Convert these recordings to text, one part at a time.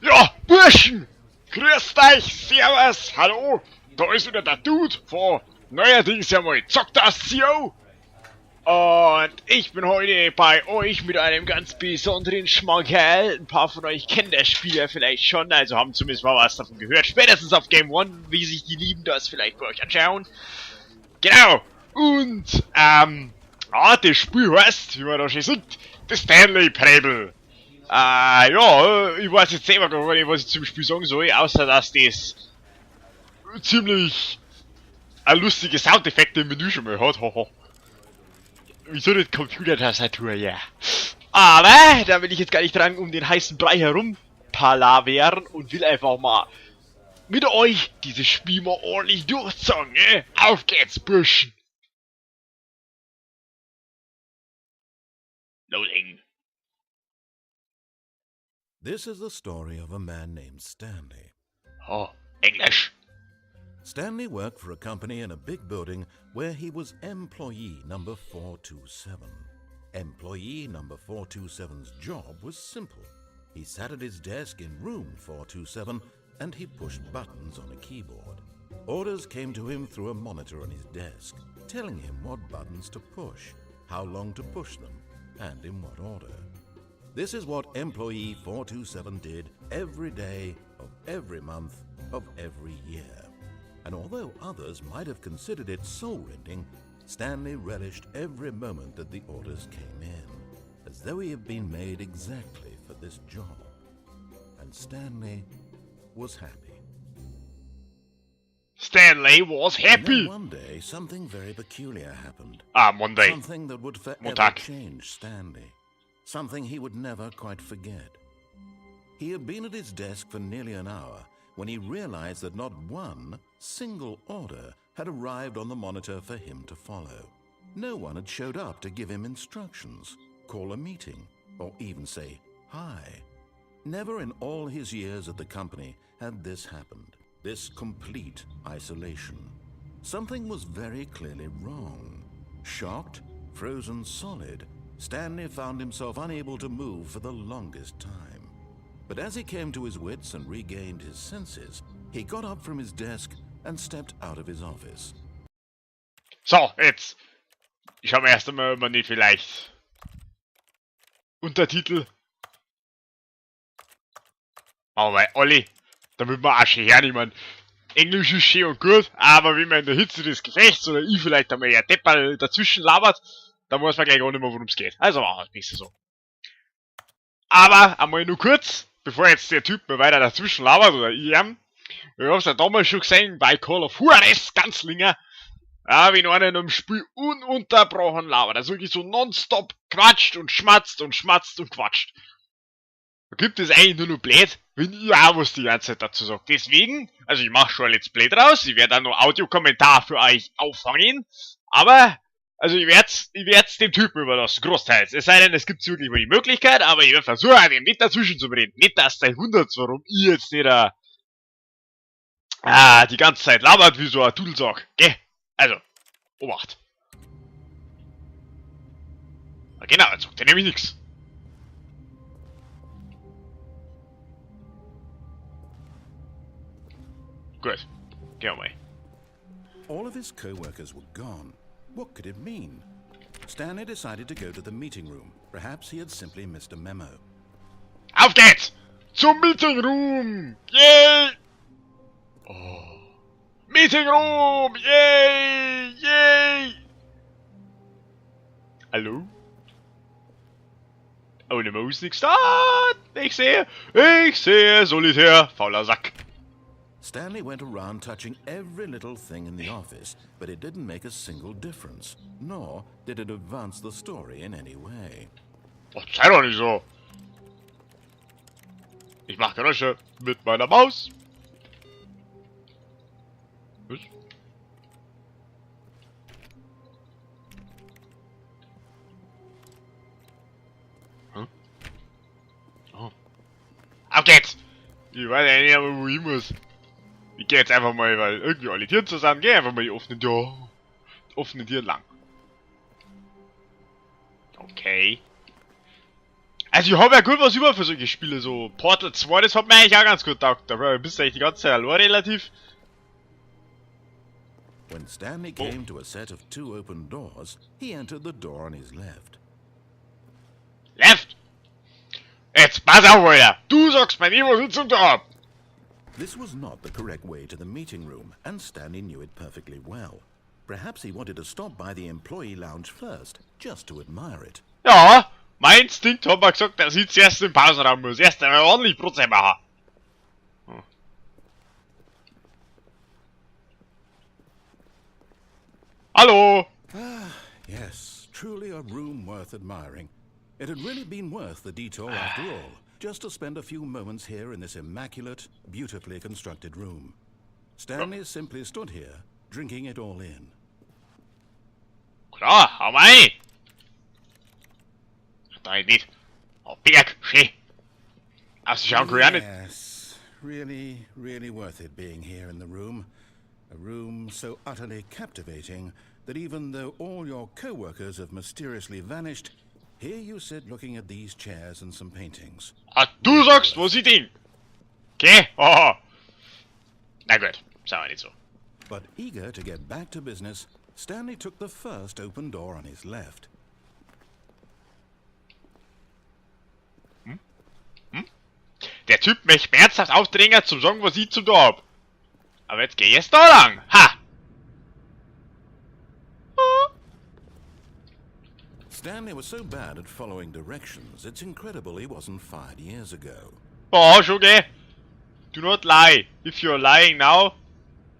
Ja, Burschn! Grüßt euch, servus, hallo! Da ist wieder der Dude von neuerdings ja mal Zock das CEO. Und ich bin heute bei euch mit einem ganz besonderen Schmankerl. Ein paar von euch kennen das Spiel ja vielleicht schon, also haben zumindest mal was davon gehört. Spätestens auf Game 1, wie sich die Lieben das vielleicht bei euch anschauen. Genau! Und, das Spiel heißt, wie man da schon sieht, das STANLEY PARABLE. Ja, ich weiß jetzt selber gar nicht, was ich zum Spiel sagen soll, außer dass das ziemlich eine lustige Soundeffekte im Menü schon mal hat, haha. Wieso nicht Computertastatur, ja. Aber, da will ich jetzt gar nicht dran um den heißen Brei herum palavern und will einfach mal mit euch dieses Spiel mal ordentlich durchzocken, ne? Auf geht's, Burschn! Loading. This is the story of a man named Stanley. Oh, Englisch. Stanley worked for a company in a big building where he was employee number 427. Employee number 427's job was simple. He sat at his desk in room 427 and he pushed buttons on a keyboard. Orders came to him through a monitor on his desk, telling him what buttons to push, how long to push them, and in what order. This is what employee 427 did every day of every month of every year. And although others might have considered it soul-rending, Stanley relished every moment that the orders came in, as though he had been made exactly for this job. And Stanley was happy. Stanley was happy! And then one day, something very peculiar happened. Monday. Something that would forever Montag. change Stanley. Something he would never quite forget. He had been at his desk for nearly an hour when he realized that not one single order had arrived on the monitor for him to follow. No one had showed up to give him instructions, call a meeting, or even say hi. Never in all his years at the company had this happened, this complete isolation. Something was very clearly wrong. Shocked, frozen solid, Stanley found himself unable to move for the longest time. But as he came to his wits and regained his senses, he got up from his desk and stepped out of his office. So, jetzt. Ich habe erst einmal, ob man nicht vielleicht Untertitel. Aber Olli, damit man auch schon hernehmen. Englisch ist schön und gut, aber wenn man in der Hitze des Gefechts oder ich vielleicht einmal ein Depperl dazwischen labert, dann weiß man gleich auch nicht mehr, worum es geht. Also machen wir es besser so. Aber einmal nur kurz, bevor jetzt der Typ mir weiter dazwischen labert, oder ich ihm. Ich hab's ja damals schon gesehen, bei Call of Juarez, ganz länger. Ja, wenn einer in einem Spiel ununterbrochen labert, also wirklich so nonstop quatscht und schmatzt und schmatzt und quatscht. Da gibt es eigentlich nur noch blöd, wenn ich auch was die ganze Zeit dazu sage. Deswegen, also ich mache schon ein Let's Play draus, ich werde dann noch Audiokommentar für euch auffangen, aber, also ich werd's dem Typen überlassen, großteils. Es sei denn, es gibt wirklich mal die Möglichkeit, aber ich werde versuchen, dem nicht dazwischen zu reden. Nicht, dass der wundert, warum ich jetzt nicht die ganze Zeit labert wie so ein Dudelsack, gell? Also, Obacht. Ja, genau, jetzt sagt er nämlich nichts. Gut, gehen wir mal. All of his co-workers were gone. What could it mean? Stanley decided to go to the meeting room. Perhaps he had simply missed a memo. Auf geht's! Zum Meeting Room! Yay! Oh. Meeting Room! Yay! Yay! Hallo? Ohne Maus nichts da! Ich sehe, solitär, fauler Sack. Stanley went around touching every little thing in the office, but it didn't make a single difference, nor did it advance the story in any way. Oh, sei doch nicht so. Ich mach Geräusche mit meiner Maus. Was? Hm? Oh. Auf geht's! Ich weiß ja nicht, aber wo ich muss. Ich geh jetzt einfach mal, weil irgendwie alle Tieren zusammen, geh einfach mal die offenen Tieren lang. Okay. Also ich habe ja gut was über für solche Spiele, so Portal 2, das hat mir eigentlich auch ganz gut gedacht. Da bist du eigentlich die ganze Zeit allein relativ. When Stanley came to a set of 2 open doors, he entered the door on his left. Left! Jetzt pass auf, Alter! Du sagst mir nie, was ich zum Tor hab! This was not the correct way to the meeting room, and Stanley knew it perfectly well. Perhaps he wanted to stop by the employee lounge first, just to admire it. Ja, mein Instinkt hat mir gesagt, dass ich zuerst im Pausenraum muss. Erst einmal ordentlich Prozess machen. Hm. Hallo! Ah, yes, truly a room worth admiring. It had really been worth the detour after all, just to spend a few moments here in this immaculate, beautifully constructed room. Stanley simply stood here, drinking it all in. Klar, hau mal rein! Da ich nicht. Oh, Berg, schön! Ausschauen kann ich auch nicht. Yes, really, really worth it being here in the room. A room so utterly captivating that even though all your co-workers have mysteriously vanished, here you sit looking at these chairs and some paintings. Ah, du sagst, wo sie denn? Okay, oh. Na gut, sagen wir nicht so. But eager to get back to business, Stanley took the first open door on his left. Der Typ möchte mir ernsthaft aufdrängen zum sagen, was ich zum Tor hab. Aber jetzt geh ich jetzt da lang. Ha! Stanley was so bad at following directions, it's incredible he wasn't fired years ago. Oh, schon okay. Do not lie. If you're lying now,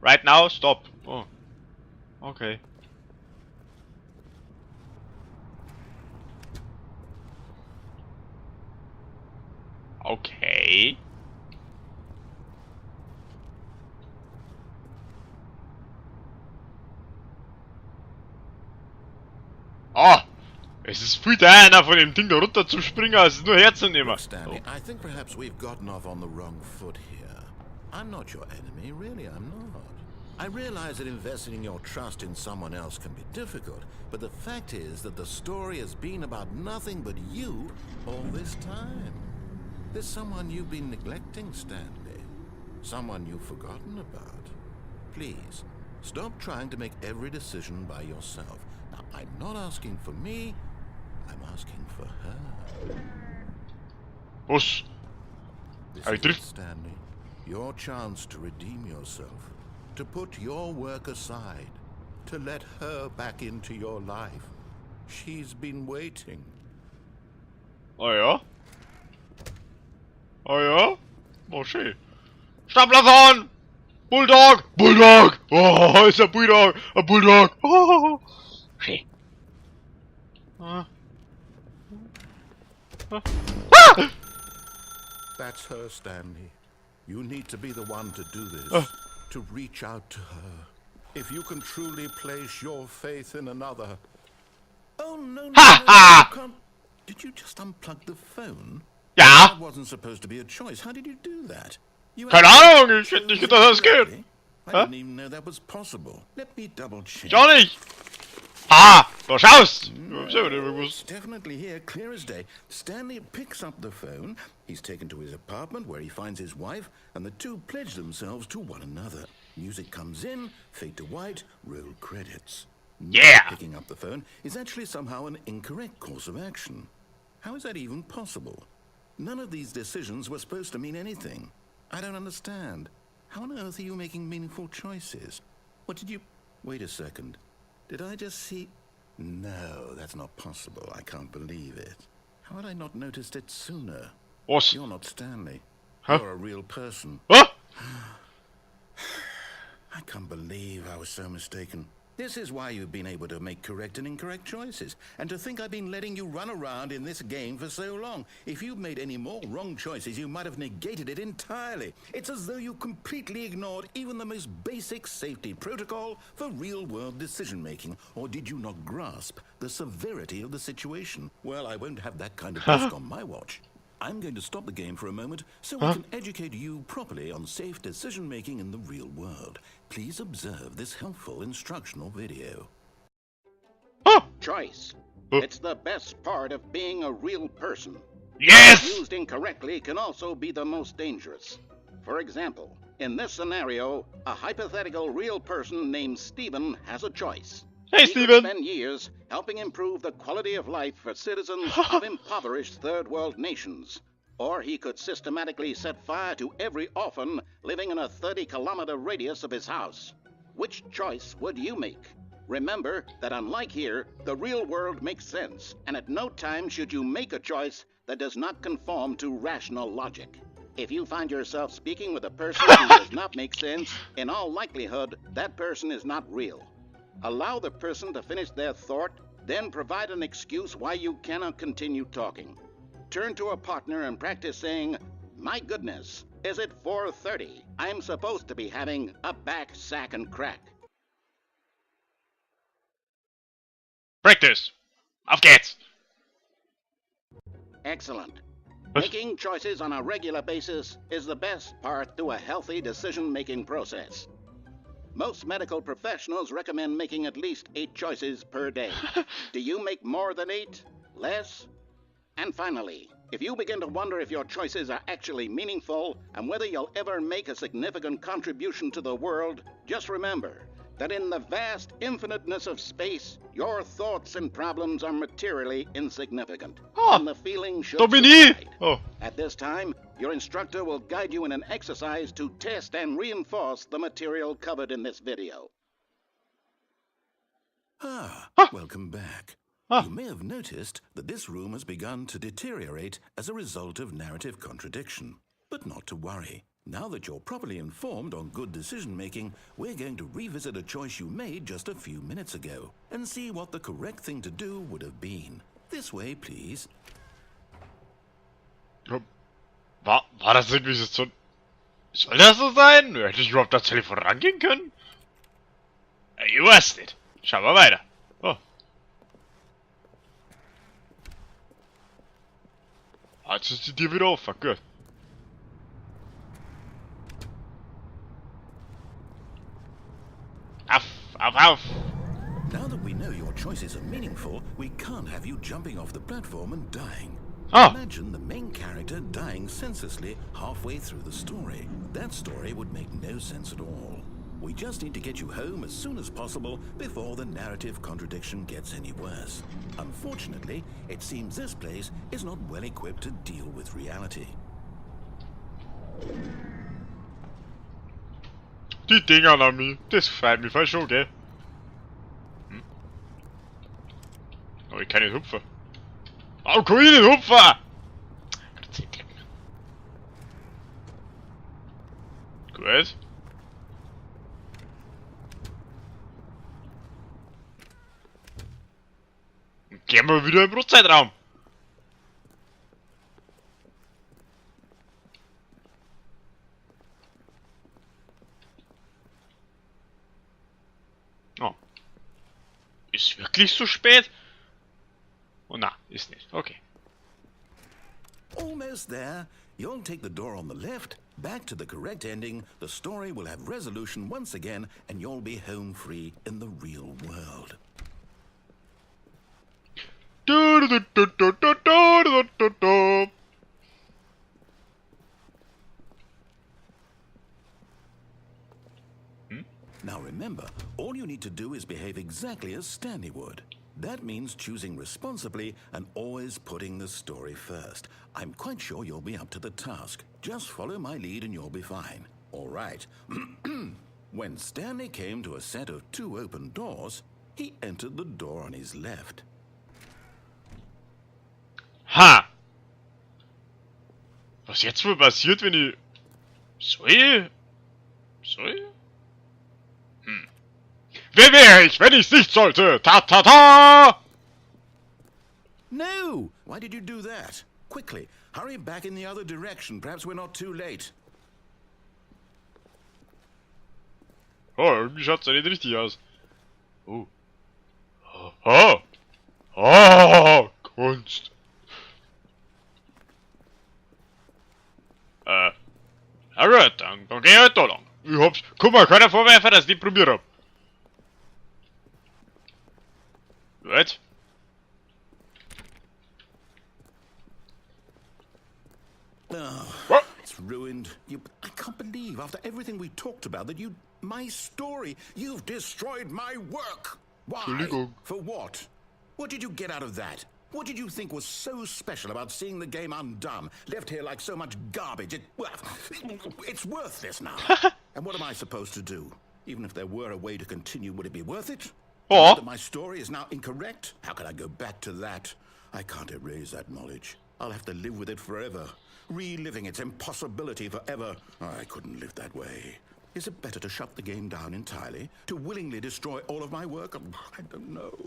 right now, stop. Oh. Okay. Okay. Oh! Es ist viel einer von dem Ding da runter zu springen, als es nur herzunehmen. Stanley, I think perhaps we've gotten off on the wrong foot here. I'm not your enemy, really, I'm not. I realize that investing your trust in someone else can be difficult, but the fact is that the story has been about nothing but you all this time. There's someone you've been neglecting, Stanley. Someone you've forgotten about. Please, stop trying to make every decision by yourself. Now, I'm not asking for me, I'm asking for her. Was? This is it, Stanley. Your chance to redeem yourself. To put your work aside. To let her back into your life. She's been waiting. Oh ja? Oh ja? Oh schön. Staplerson! Bulldog! Bulldog! Oh, ist ein Bulldog! Ein Bulldog! Oh, schön. Ah. Ah! That's her, Stanley. You need to be the one to do this. To reach out to her. If you can truly place your faith in another. Oh, no, no, Ha ha! you can't. Did you just unplug the phone? Ja? That wasn't supposed to be a choice. How did you do that? You Keine Ahnung, ich hätte nicht gedacht, dass es geht. I didn't even know that was possible. Let me double check. Ich auch nicht. Ah, du schaust. It's definitely here, clear as day. Stanley picks up the phone. He's taken to his apartment where he finds his wife, and the two pledge themselves to one another. Music comes in, fade to white, roll credits. Yeah. Not picking up the phone is actually somehow an incorrect course of action. How is that even possible? None of these decisions were supposed to mean anything. I don't understand. How on earth are you making meaningful choices? What did you... Wait a second. Did I just see... No, that's not possible. I can't believe it. How had I not noticed it sooner? Was? You're not Stanley. Huh? You're a real person. Huh? I can't believe I was so mistaken. This is why you've been able to make correct and incorrect choices. And to think I've been letting you run around in this game for so long. If you'd made any more wrong choices, you might have negated it entirely. It's as though you completely ignored even the most basic safety protocol for real-world decision-making. Or did you not grasp the severity of the situation? Well, I won't have that kind of risk on my watch. I'm going to stop the game for a moment so I can educate you properly on safe decision-making in the real world. Please observe this helpful instructional video. Choice. It's the best part of being a real person. Yes! Used incorrectly can also be the most dangerous. For example, in this scenario, a hypothetical real person named Stephen has a choice. Hey, He could Stephen! spend years helping improve the quality of life for citizens of impoverished third world nations. Or he could systematically set fire to every orphan living in a 30-kilometer radius of his house. Which choice would you make? Remember that unlike here, the real world makes sense, and at no time should you make a choice that does not conform to rational logic. If you find yourself speaking with a person who does not make sense, in all likelihood, that person is not real. Allow the person to finish their thought, then provide an excuse why you cannot continue talking. Turn to a partner and practice saying, "My goodness, is it 4:30? I'm supposed to be having a back, sack, and crack." Practice! Auf geht's! Excellent. Was? Making choices on a regular basis is the best part to a healthy decision-making process. Most medical professionals recommend making at least 8 choices per day. Do you make more than 8? Less? And finally, if you begin to wonder if your choices are actually meaningful and whether you'll ever make a significant contribution to the world, just remember that in the vast infiniteness of space, your thoughts and problems are materially insignificant. Ah, And the feeling should Dominique! subside. Oh. At this time, your instructor will guide you in an exercise to test and reinforce the material covered in this video. Welcome back. Ah. You may have noticed that this room has begun to deteriorate as a result of narrative contradiction. But not to worry. Now that you're properly informed on good decision-making, we're going to revisit a choice you made just a few minutes ago and see what the correct thing to do would have been. This way, please. War das irgendwie so... Soll das so sein? Hätte ich überhaupt das Telefon rangehen können? Ich weiß nicht. Schauen wir weiter. Oh. Jetzt ist die Tür wieder offen. Gut. Auf! Now that we know your choices are meaningful, we can't have you jumping off the platform and dying. Oh. Imagine the main character dying senselessly halfway through the story. That story would make no sense at all. We just need to get you home as soon as possible before the narrative contradiction gets any worse. Unfortunately, it seems this place is not well equipped to deal with reality. Die Dinger, Nami. Das freut mich voll schon, gell? Oh, ich kann nicht hupfen. Oh, kann ich nicht hupfen! Gut. Und gehen wir wieder im Brotzeitraum. Oh. Ist wirklich so spät? Oh na, ist nicht. Okay. Almost there. You'll take the door on the left, back to the correct ending, the story will have resolution once again, and you'll be home free in the real world. Now remember, all you need to do is behave exactly as Stanley would. That means choosing responsibly and always putting the story first. I'm quite sure you'll be up to the task. Just follow my lead and you'll be fine. All right. When Stanley came to a set of 2 open doors, he entered the door on his left. Ha! Was jetzt wohl passiert, wenn ich... Soll? Wer wäre ich, wenn ich's nicht sollte? Ta! No! Why did you do that? Quickly, hurry back in the other direction. Perhaps we're not too late. Oh, irgendwie schaut's ja nicht richtig aus. Oh. Oh, Kunst. Na gut, dann geh ich halt da lang. Ich hab's... Guck mal, keiner vorwerfen, dass ich nicht probiert hab. Gut. What? It's ruined. I can't believe, after everything we talked about, that my story, you've destroyed my work. Why? Entschuldigung. For what? What did you get out of that? What did you think was so special about seeing the game undone, left here like so much garbage? It's worthless now. And what am I supposed to do? Even if there were a way to continue, would it be worth it? Oh. That my story is now incorrect? How can I go back to that? I can't erase that knowledge. I'll have to live with it forever, reliving its impossibility forever. I couldn't live that way. Is it better to shut the game down entirely? To willingly destroy all of my work? I don't know.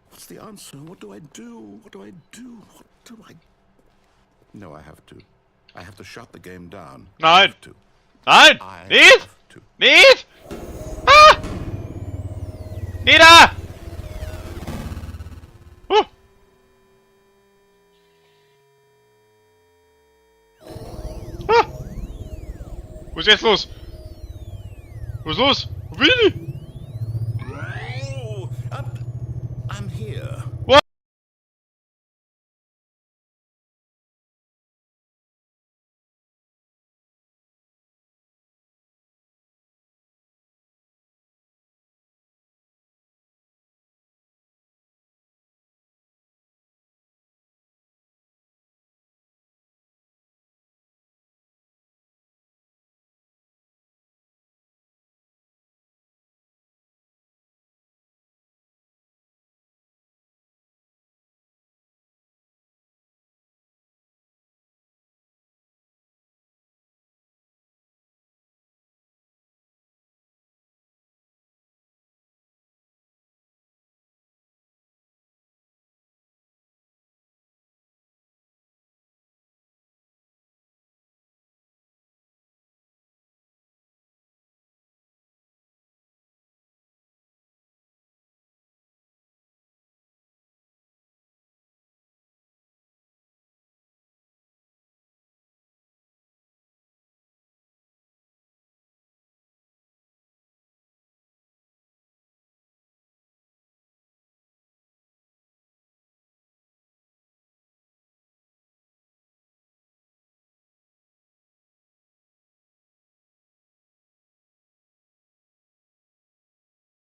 What's the answer? What do I do? What do I do? What do I... No, I have to. I have to shut the game down. Nein! I have to. Nein! I Nicht! have to. Nicht! Ah! Wieda! Ah! Wo ist jetzt los? Wo ist los? Wo will die?